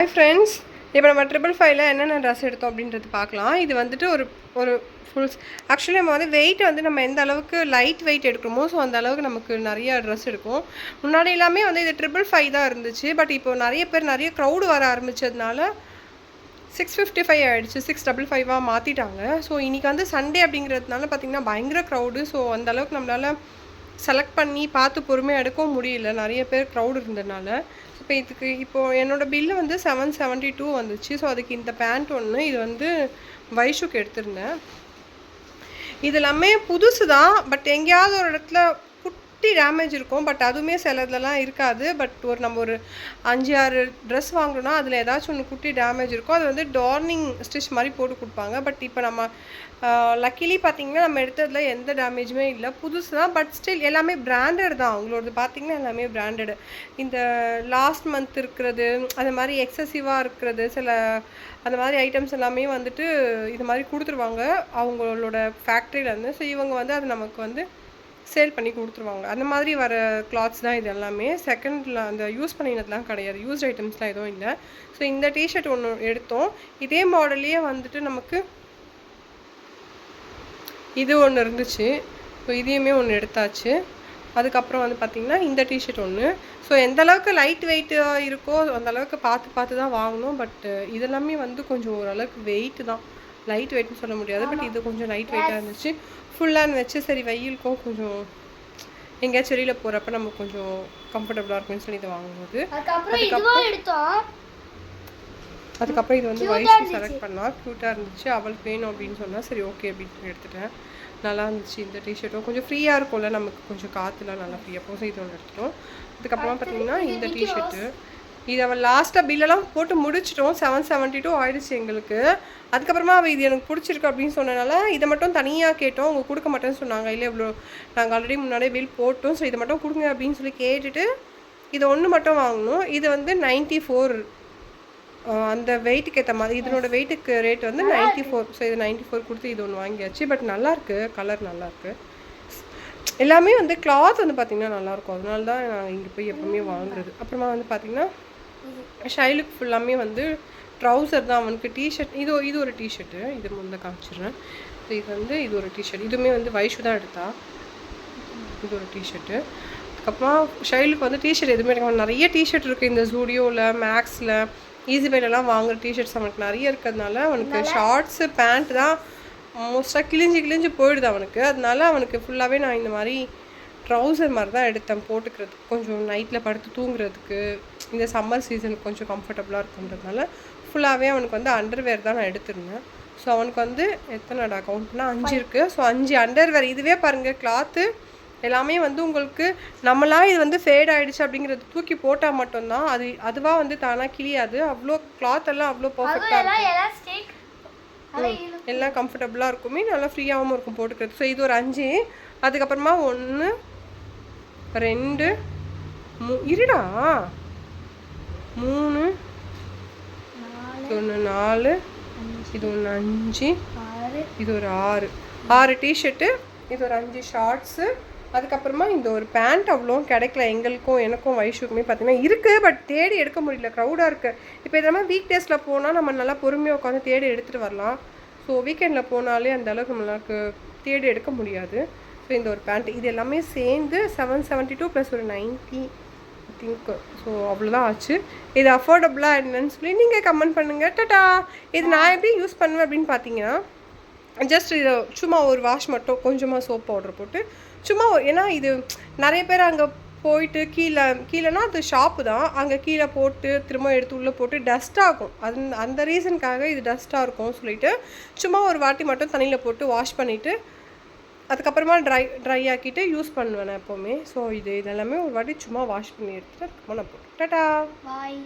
Hi friends, இப்போ நம்ம 555ல என்னென்ன ட்ரெஸ் எடுத்தோம் அப்படின்றது பார்க்கலாம். இது வந்துட்டு ஒரு ஒரு ஃபுல்ஸ் ஆக்சுவலி நம்ம வந்து வெயிட் வந்து நம்ம எந்த அளவுக்கு லைட் வெயிட் எடுக்கிறோமோ, ஸோ அந்த அளவுக்கு நமக்கு நிறைய ட்ரெஸ் எடுக்கும். முன்னாடி எல்லாமே வந்து இது 555 தான் இருந்துச்சு. பட் இப்போ நிறைய பேர் நிறைய க்ரௌடு வர ஆரம்பித்ததுனால 655 ஆகிடுச்சு. 655 மாற்றிட்டாங்க. ஸோ இன்றைக்கி வந்து சண்டே அப்படிங்கிறதுனால பார்த்திங்கன்னா பயங்கர க்ரௌடு. ஸோ அந்த அளவுக்கு நம்மளால் செலக்ட் பண்ணி பார்த்து பொறுமையாக எடுக்கவும் முடியல, நிறைய பேர் க்ரௌடு இருந்ததுனால. இப்போ இதுக்கு இப்போது என்னோடய பில்லு வந்து 772 வந்துச்சு. ஸோ அதுக்கு இந்த பேண்ட் ஒன்று, இது வந்து வைஷுக்கு எடுத்திருந்தேன். இது எல்லாமே புதுசு தான். பட் எங்கேயாவது ஒரு இடத்துல குட்டி டேமேஜ் இருக்கும். பட் அதுவுமே சிலதுலலாம் இருக்காது. பட் நம்ம ஒரு 5-6 ட்ரெஸ் வாங்கினோன்னா அதில் ஏதாச்சும் ஒன்று குட்டி டேமேஜ் இருக்கும். அது வந்து டார்னிங் ஸ்டிச் மாதிரி போட்டு கொடுப்பாங்க. பட் இப்போ நம்ம லக்கிலி பார்த்திங்கன்னா நம்ம எடுத்ததில் எந்த டேமேஜுமே இல்லை, புதுசு தான். பட் ஸ்டில் எல்லாமே பிராண்டட் தான். அவங்களோடது பார்த்திங்கன்னா எல்லாமே பிராண்டடு. இந்த லாஸ்ட் மந்த் இருக்கிறது, அது மாதிரி எக்ஸசிவாக இருக்கிறது, சில அந்த மாதிரி ஐட்டம்ஸ் எல்லாமே வந்துட்டு இது மாதிரி கொடுத்துருவாங்க அவங்களோட ஃபேக்ட்ரியிலேருந்து. ஸோ இவங்க வந்து அது நமக்கு வந்து சேல் பண்ணி கொடுத்துருவாங்க. அந்த மாதிரி வர கிளாத்ஸ் தான் இது எல்லாமே. செகண்டில் அந்த யூஸ் பண்ணினதுலாம் கிடையாது, யூஸ்ட் ஐட்டம்ஸ்லாம் எதுவும் இல்லை. ஸோ இந்த டிஷர்ட் ஒன்று எடுத்தோம். இதே மாடல்லையே வந்துட்டு நமக்கு இது ஒன்று இருந்துச்சு. ஸோ இதையுமே ஒன்று எடுத்தாச்சு. அதுக்கப்புறம் வந்து பார்த்திங்கன்னா இந்த டிஷர்ட் ஒன்று. ஸோ எந்த அளவுக்கு லைட் வெயிட்டாக இருக்கோ அந்தளவுக்கு பார்த்து தான் வாங்கணும். பட் இதெல்லாமே வந்து கொஞ்சம் ஓரளவுக்கு வெயிட்டு தான், லைட் வெயிட்னு சொல்ல முடியாது. பட் இது கொஞ்சம் லைட் வெயிட்டாக இருந்துச்சு. ஃபுல்லாக வச்சு சரி வெயிலுக்கும் கொஞ்சம் எங்கேயாச்சும் வெளியில் போகிறப்ப நம்ம கொஞ்சம் கம்ஃபர்டபுளாக இருக்கும்னு சொல்லி இதை வாங்கும்போது. அதுக்கப்புறம் இது வந்து வைஷு செலக்ட் பண்ணால் க்யூட்டாக இருந்துச்சு. அவளுக்கு வேணும் அப்படின்னு சொன்னால் சரி ஓகே அப்படின்னு எடுத்துட்டேன். நல்லா இருந்துச்சு. இந்த டிஷர்ட்டும் கொஞ்சம் ஃப்ரீயாக இருக்கும்ல, நமக்கு கொஞ்சம் காற்றுலாம் நல்லா ஃப்ரீயாக போகும். இது ஒன்று எடுத்துட்டோம். அதுக்கப்புறமா பார்த்திங்கன்னா இந்த டிஷர்ட்டு, இது அவள் லாஸ்ட்டாக பில்லெல்லாம் போட்டு முடிச்சிட்டோம். 772 ஆயிடுச்சு எங்களுக்கு. அதுக்கப்புறமா அவள் இது எனக்கு பிடிச்சிருக்கு அப்படின்னு சொன்னனால இதை மட்டும் தனியாக கேட்டோம். அவங்க கொடுக்க மாட்டேன்னு சொன்னாங்க. இல்லை இவ்வளோ நாங்கள் ஆல்ரெடி முன்னாடியே பில் போட்டோம், ஸோ இதை மட்டும் கொடுங்க அப்படின்னு சொல்லி கேட்டுட்டு இதை ஒன்று மட்டும் வாங்கணும். இது வந்து 94, அந்த வெயிட்டுக்கு ஏற்ற மாதிரி. இதனோட வெயிட்டுக்கு ரேட் வந்து 94. ஸோ இது 94 கொடுத்து இது ஒன்று வாங்கியாச்சு. பட் நல்லாயிருக்கு, கலர் நல்லாயிருக்கு. எல்லாமே வந்து கிளாத் வந்து பார்த்திங்கன்னா நல்லாயிருக்கும். அதனால தான் நாங்கள் இங்கே போய் எப்போவுமே வாங்குறது. அப்புறமா வந்து பார்த்திங்கன்னா ஷைலுக்கு ஃபுல்லாமே வந்து ட்ரௌசர் தான். அவனுக்கு டிஷர்ட், இது ஒரு டிஷர்ட்டு, இது முன்னே காமிச்சிடுறேன். இது வந்து இது ஒரு டிஷர்ட், இதுவுமே வந்து வைஷு தான் எடுத்தா. இது ஒரு டிஷர்ட்டு. அதுக்கப்புறமா ஷைலுக்கு வந்து டிஷர்ட் எதுவுமே எடுக்க, நிறைய டிஷர்ட் இருக்குது இந்த ஜூடியோவில், மேக்ஸில், ஈஸிபைலெலாம் வாங்குகிற டிஷர்ட்ஸ் அவனுக்கு நிறைய இருக்கிறதுனால அவனுக்கு ஷார்ட்ஸு பேண்ட் தான் மோஸ்ட்டாக கிழிஞ்சு போயிடுது அவனுக்கு. அதனால அவனுக்கு ஃபுல்லாகவே நான் இந்த மாதிரி ட்ரௌசர் மாதிரி தான் எடுத்தேன் போட்டுக்கிறதுக்கு, கொஞ்சம் நைட்டில் படுத்து தூங்குறதுக்கு. இந்த சம்மர் சீசனுக்கு கொஞ்சம் கம்ஃபர்டபுளாக இருக்குன்றதுனால ஃபுல்லாகவே அவனுக்கு வந்து அண்டர்வேர் தான் நான் எடுத்திருந்தேன். ஸோ அவனுக்கு வந்து எத்தனைடா கவுண்ட்னா 5 இருக்குது. So 5 underwear. இதுவே பாருங்கள் கிளாத்து எல்லாமே வந்து உங்களுக்கு நம்மளாம் இது வந்து ஃபேட் ஆகிடுச்சு அப்படிங்கிறது தூக்கி போட்டால் மட்டும்தான் அதுவாக வந்து தானாக கிளியாது. அவ்வளோ கிளாத் எல்லாம் அவ்வளோ பர்ஃபெக்டாக இருக்கும், எல்லாம் கம்ஃபர்டபுளாக இருக்குமே, நல்லா ஃப்ரீயாகவும் இருக்கும் போட்டுக்கிறது. ஸோ இது ஒரு 5. அதுக்கப்புறமா 1 2 இருடா 3, இது ஒன்று 4, இது ஒன்று 5, இது ஒரு 6 டிஷர்ட்டு, இது ஒரு 5 ஷார்ட்ஸு. அதுக்கப்புறமா இந்த ஒரு பேண்ட் அவ்வளோ கிடைக்கல எங்களுக்கும், எனக்கும் வைஷுக்குமே பார்த்திங்கன்னா இருக்குது. பட் தேடி எடுக்க முடியல, க்ரௌடாக இருக்குது. இப்போ இதெல்லாம் வீக் டேஸில் போனால் நம்ம நல்லா பொறுமையாக உட்காந்து தேடி எடுத்துகிட்டு வரலாம். ஸோ வீக்கெண்டில் போனாலே அந்த அளவுக்கு நம்மளுக்கு தேடி எடுக்க முடியாது. ஸோ இந்த ஒரு பேண்ட் இது எல்லாமே சேர்ந்து 772 ப்ளஸ் ஒரு 90 ஐ திங்க். ஸோ அவ்வளோதான் ஆச்சு. இது அஃபோர்டபுளாக என்னன்னு சொல்லி நீங்கள் கமெண்ட் பண்ணுங்கள். டாடா. இது நான் எப்படி யூஸ் பண்ணுவேன் அப்படின்னு பார்த்தீங்கன்னா, ஜஸ்ட் இதை சும்மா ஒரு வாஷ் மட்டும், கொஞ்சமாக சோப் பவுடர் போட்டு சும்மா, ஏன்னா இது நிறைய பேர் அங்கே போயிட்டு கீழேனா அது ஷாப்பு தான், அங்கே கீழே போட்டு திரும்ப எடுத்து உள்ளே போட்டு டஸ்ட் ஆகும். அந்த ரீசனுக்காக இது டஸ்ட்டாக இருக்கும் சொல்லிவிட்டு சும்மா ஒரு வாட்டி மட்டும் தண்ணியில் போட்டு வாஷ் பண்ணிவிட்டு அதுக்கப்புறமா ட்ரை ஆக்கிட்டு யூஸ் பண்ணுவேன் நான் எப்போவுமே. ஸோ இதெல்லாமே ஒரு வாட்டி சும்மா வாஷ் பண்ணி எடுத்துகிட்டு அதுக்கப்புறமா நான் போட்டு டாடா பாய்.